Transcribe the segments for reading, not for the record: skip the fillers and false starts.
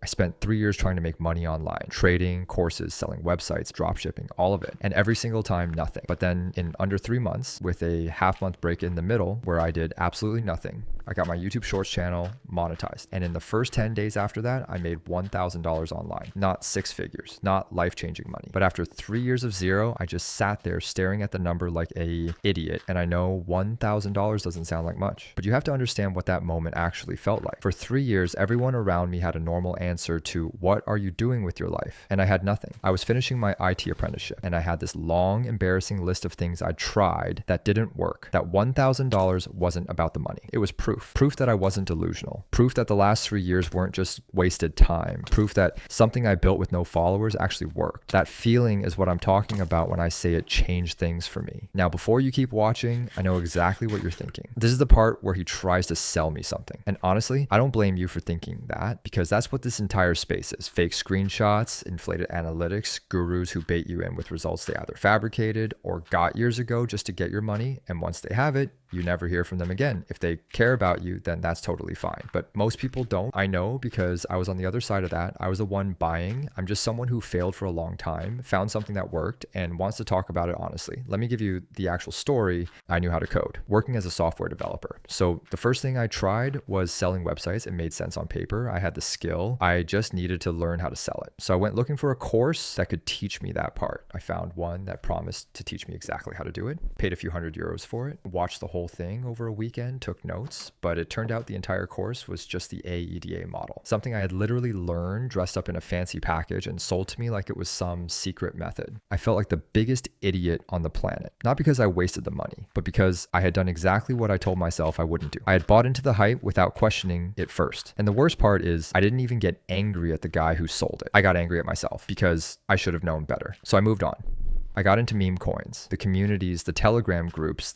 spent 3 years trying to make money online, trading, courses, selling websites, dropshipping, all of it. And every single time, nothing. But then in under 3 months, with a half-month break in the middle where I did absolutely nothing, I got my YouTube Shorts channel monetized. And in the first 10 days after that, I made $1,000 online. Not six figures, not life-changing money. But after 3 years of zero, I just sat there staring at the number like a idiot. And I know $1,000 doesn't sound like much, but you have to understand what that moment actually felt like. For 3 years, everyone around me had a normal answer to what are you doing with your life? And I had nothing. I was finishing my IT apprenticeship and I had this long, embarrassing list of things I tried that didn't work. That $1,000 wasn't about the money. It was proof that I wasn't delusional, proof that the last 3 years weren't just wasted time, proof that something I built with no followers actually worked. That feeling is what I'm talking about when I say it changed things for me. Now, before you keep watching, I know exactly what you're thinking. This is the part where he tries to sell me something. And honestly, I don't blame you for thinking that, because that's what this entire space is. Fake screenshots, inflated analytics, gurus who bait you in with results they either fabricated or got years ago just to get your money. And once they have it, you never hear from them again. If they care about you, then that's totally fine. But most people don't. I know, because I was on the other side of that. I was the one buying. I'm just someone who failed for a long time, found something that worked, and wants to talk about it honestly. Let me give you the actual story. I knew how to code, working as a software developer. So the first thing I tried was selling websites. It made sense on paper. I had the skill. I just needed to learn how to sell it. So I went looking for a course that could teach me that part. I found one that promised to teach me exactly how to do it, paid a few €100 for it, watched the whole thing over a weekend, took notes, but it turned out the entire course was just the AEDA model, something I had literally learned dressed up in a fancy package and sold to me like it was some secret method. I felt like the biggest idiot on the planet, not because I wasted the money, but because I had done exactly what I told myself I wouldn't do. I had bought into the hype without questioning it first. And the worst part is I didn't even get angry at the guy who sold it. I got angry at myself because I should have known better. So I moved on. I got into meme coins, the communities, the Telegram groups,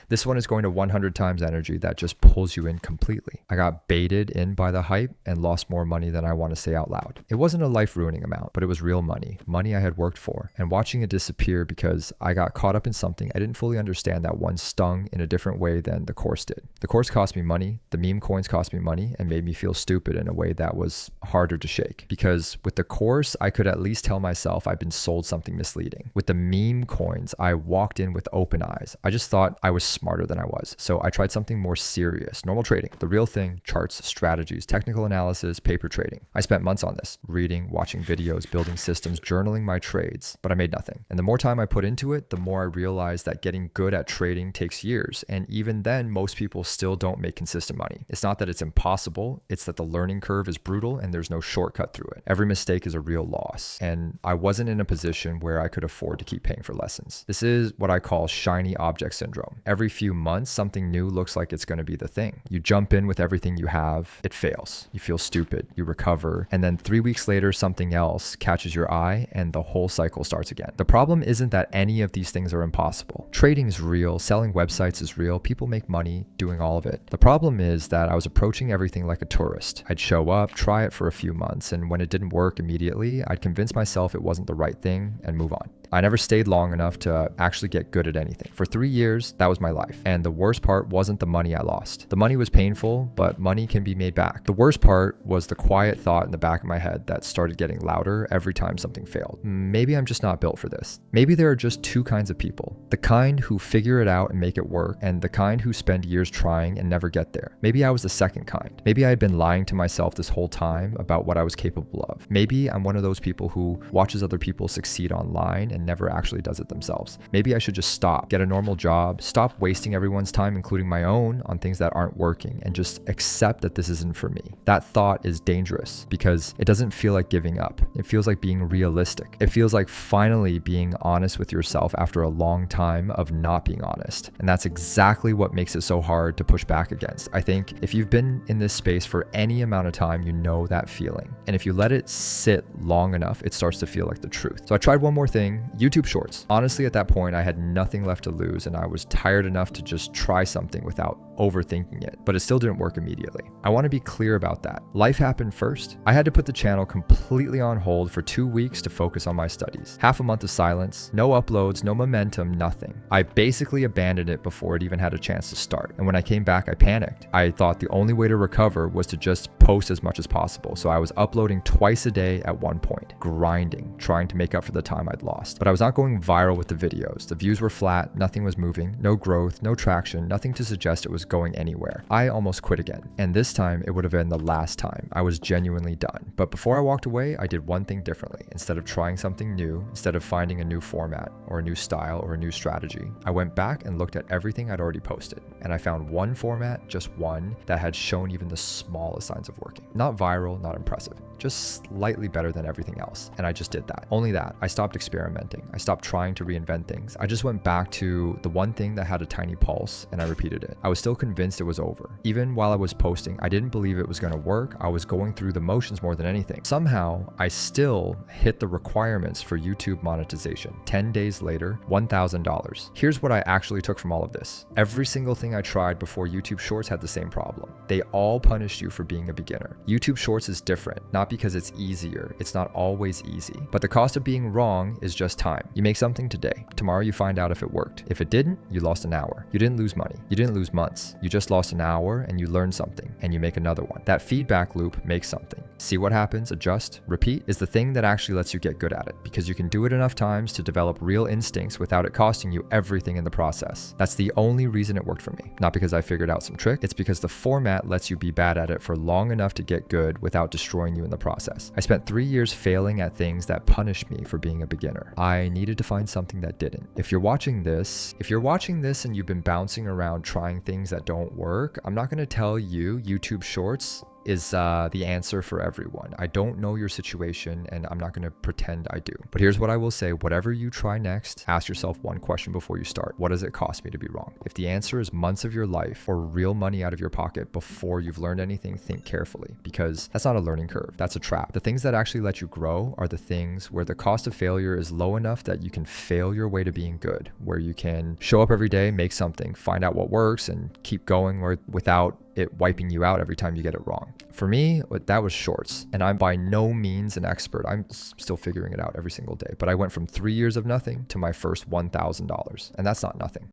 this one is going to 100 times energy that just pulls you in completely. I got baited in by the hype and lost more money than I want to say out loud. It wasn't a life-ruining amount, but it was real money I had worked for. And watching it disappear because I got caught up in something I didn't fully understand that one stung in a different way than the course did. The course cost me money, the meme coins cost me money, and made me feel stupid in a way that was harder to shake. Because with the course, I could at least tell myself I'd been sold something misleading. With the meme coins, I walked in with open eyes. I just thought I was smarter than I was. So I tried something more serious, normal trading, the real thing, charts, strategies, technical analysis, paper trading. I spent months on this, reading, watching videos, building systems, journaling my trades, but I made nothing. And the more time I put into it, the more I realized that getting good at trading takes years. And even then, most people still don't make consistent money. It's not that it's impossible, it's that the learning curve is brutal and there's no shortcut through it. Every mistake is a real loss. And I wasn't in a position where I could afford to keep paying for lessons. This is what I call shiny object syndrome. Every few months, something new looks like it's going to be the thing. You jump in with everything you have, it fails. You feel stupid, you recover, and then 3 weeks later, something else catches your eye and the whole cycle starts again. The problem isn't that any of these things are impossible. Trading is real, selling websites is real, people make money doing all of it. The problem is that I was approaching everything like a tourist. I'd show up, try it for a few months, and when it didn't work immediately, I'd convince myself it wasn't the right thing and move on. I never stayed long enough to actually get good at anything. For 3 years, that was my life. And the worst part wasn't the money I lost. The money was painful, but money can be made back. The worst part was the quiet thought in the back of my head that started getting louder every time something failed. Maybe I'm just not built for this. Maybe there are just two kinds of people. The kind who figure it out and make it work, and the kind who spend years trying and never get there. Maybe I was the second kind. Maybe I had been lying to myself this whole time about what I was capable of. Maybe I'm one of those people who watches other people succeed online and never actually does it themselves. Maybe I should just stop, get a normal job, stop wasting everyone's time, including my own, on things that aren't working, and just accept that this isn't for me. That thought is dangerous because it doesn't feel like giving up. It feels like being realistic. It feels like finally being honest with yourself after a long time of not being honest. And that's exactly what makes it so hard to push back against. I think if you've been in this space for any amount of time, you know that feeling. And if you let it sit long enough, it starts to feel like the truth. So I tried one more thing. YouTube Shorts. Honestly, at that point, I had nothing left to lose and I was tired enough to just try something without overthinking it, but it still didn't work immediately. I want to be clear about that. Life happened first. I had to put the channel completely on hold for 2 weeks to focus on my studies. Half a month of silence, no uploads, no momentum, nothing. I basically abandoned it before it even had a chance to start. And when I came back, I panicked. I thought the only way to recover was to just post as much as possible. So I was uploading twice a day at one point, grinding, trying to make up for the time I'd lost. But I was not going viral with the videos. The views were flat, nothing was moving, no growth, no traction, nothing to suggest it was going anywhere. I almost quit again. And this time it would have been the last time. I was genuinely done. But before I walked away, I did one thing differently. Instead of trying something new, instead of finding a new format or a new style or a new strategy, I went back and looked at everything I'd already posted. And I found one format, just one, that had shown even the smallest signs of working. Not viral, not impressive, just slightly better than everything else. And I just did that. Only that. I stopped experimenting. I stopped trying to reinvent things. I just went back to the one thing that had a tiny pulse and I repeated it. I was still convinced it was over. Even while I was posting, I didn't believe it was going to work. I was going through the motions more than anything. Somehow, I still hit the requirements for YouTube monetization. 10 days later, $1,000. Here's what I actually took from all of this. Every single thing I tried before YouTube Shorts had the same problem. They all punished you for being a beginner. YouTube Shorts is different, not because it's easier. It's not always easy. But the cost of being wrong is just time. You make something today. Tomorrow you find out if it worked. If it didn't, you lost an hour. You didn't lose money. You didn't lose months. You just lost an hour and you learned something and you make another one. That feedback loop makes something. See what happens, adjust, repeat is the thing that actually lets you get good at it because you can do it enough times to develop real instincts without it costing you everything in the process. That's the only reason it worked for me. Not because I figured out some trick. It's because the format lets you be bad at it for long enough to get good without destroying you in the process. I spent 3 years failing at things that punished me for being a beginner. I needed to find something that didn't. If you're watching this and you've been bouncing around trying things that don't work, I'm not going to tell you YouTube Shorts is the answer for everyone. I don't know your situation and I'm not going to pretend I do. But here's what I will say. Whatever you try next, ask yourself one question before you start. What does it cost me to be wrong? If the answer is months of your life or real money out of your pocket before you've learned anything, think carefully because that's not a learning curve. That's a trap. The things that actually let you grow are the things where the cost of failure is low enough that you can fail your way to being good, where you can show up every day, make something, find out what works and keep going without it wiping you out every time you get it wrong. For me, that was Shorts, and I'm by no means an expert. I'm still figuring it out every single day, but I went from 3 years of nothing to my first $1,000, and that's not nothing.